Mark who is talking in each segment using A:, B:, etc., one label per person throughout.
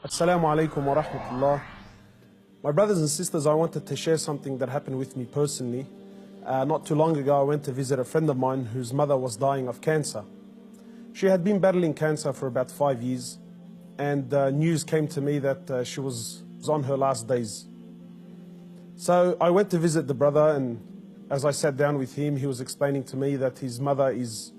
A: Assalamu alaikum wa rahmatullah. My brothers and sisters, I wanted to share something that happened with me personally. Not too long ago, I went to visit a friend of mine whose mother was dying of cancer. She had been battling cancer for about 5 years, and news came to me that she was on her last days. So I went to visit the brother, and as I sat down with him, he was explaining to me that his mother is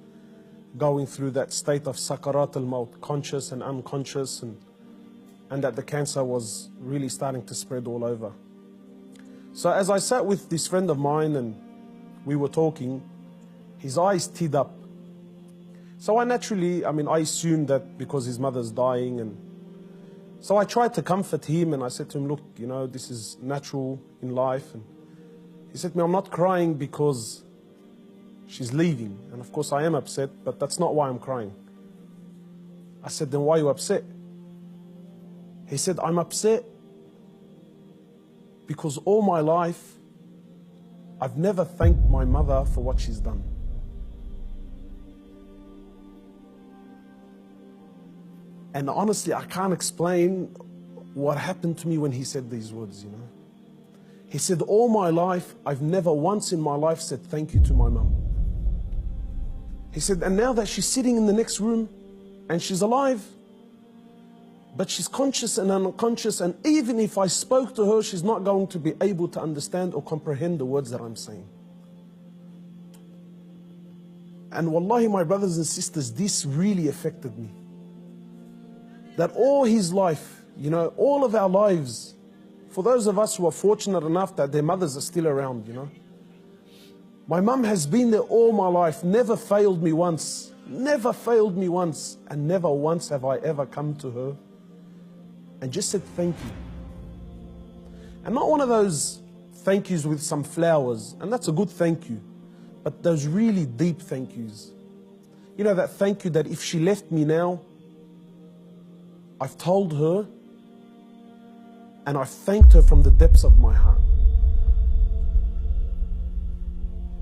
A: going through that state of sakarat al-maut, conscious and unconscious, and that the cancer was really starting to spread all over. So as I sat with this friend of mine and we were talking, his eyes teared up. So I assumed that because his mother's dying, and so I tried to comfort him, and I said to him, look, you know, this is natural in life. And he said to me, I'm not crying because she's leaving. And of course I am upset, but that's not why I'm crying. I said, then why are you upset? He said, I'm upset because all my life I've never thanked my mother for what she's done. And honestly, I can't explain what happened to me when he said these words, you know. He said, all my life, I've never once in my life said thank you to my mum. He said, and now that she's sitting in the next room and she's alive, but she's conscious and unconscious, and even if I spoke to her, she's not going to be able to understand or comprehend the words that I'm saying. And wallahi, my brothers and sisters, this really affected me. That all his life, you know, all of our lives, for those of us who are fortunate enough that their mothers are still around, you know. My mum has been there all my life, never failed me once, and never once have I ever come to her and just said thank you. And not one of those thank yous with some flowers, and that's a good thank you, but those really deep thank yous. You know, that thank you that if she left me now, I've told her and I've thanked her from the depths of my heart.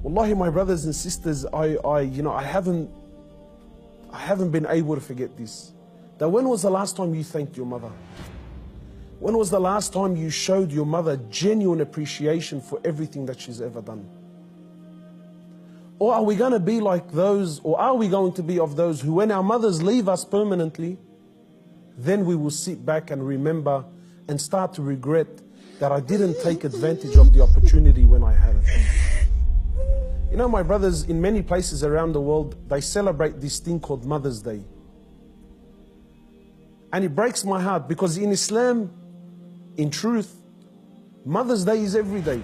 A: Wallahi, my brothers and sisters, I haven't been able to forget this. That when was the last time you thanked your mother? When was the last time you showed your mother genuine appreciation for everything that she's ever done? Or are we going to be like those, or are we going to be of those who, when our mothers leave us permanently, then we will sit back and remember and start to regret that I didn't take advantage of the opportunity when I had it. You know, my brothers, in many places around the world, they celebrate this thing called Mother's Day. And it breaks my heart because in Islam, in truth, Mother's Day is every day.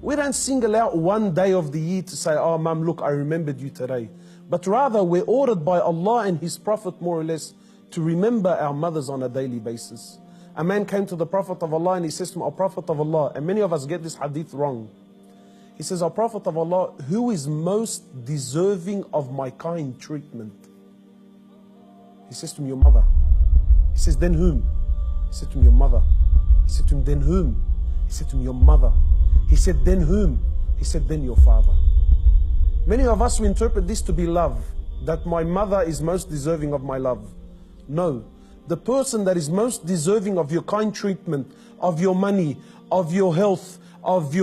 A: We don't single out one day of the year to say, oh, Mum, look, I remembered you today. But rather, we're ordered by Allah and His Prophet, more or less, to remember our mothers on a daily basis. A man came to the Prophet of Allah and he says to him, O Prophet of Allah, and many of us get this hadith wrong. He says, O Prophet of Allah, who is most deserving of my kind treatment? He says to him, your mother. He says, then whom? He said to him, your mother. He said to him, then whom? He said to him, your mother. He said, then whom? He said, then your father. Many of us, we interpret this to be love, that my mother is most deserving of my love. No, the person that is most deserving of your kind treatment, of your money, of your health, of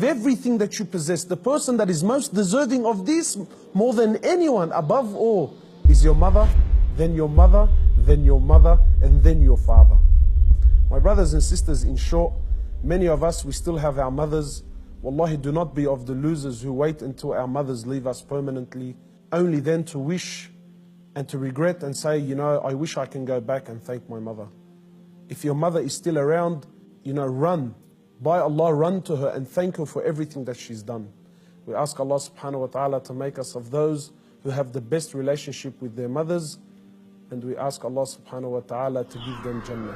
A: everything that you possess, the person that is most deserving of this more than anyone, above all, is your mother, then your mother, then your mother, and then your father. My brothers and sisters, in short, many of us, we still have our mothers. Wallahi, do not be of the losers who wait until our mothers leave us permanently, only then to wish and to regret and say, you know, I wish I can go back and thank my mother. If your mother is still around, you know, run. By Allah, run to her and thank her for everything that she's done. We ask Allah subhanahu wa ta'ala to make us of those who have the best relationship with their mothers, and we ask Allah subhanahu wa ta'ala to give them Jannah.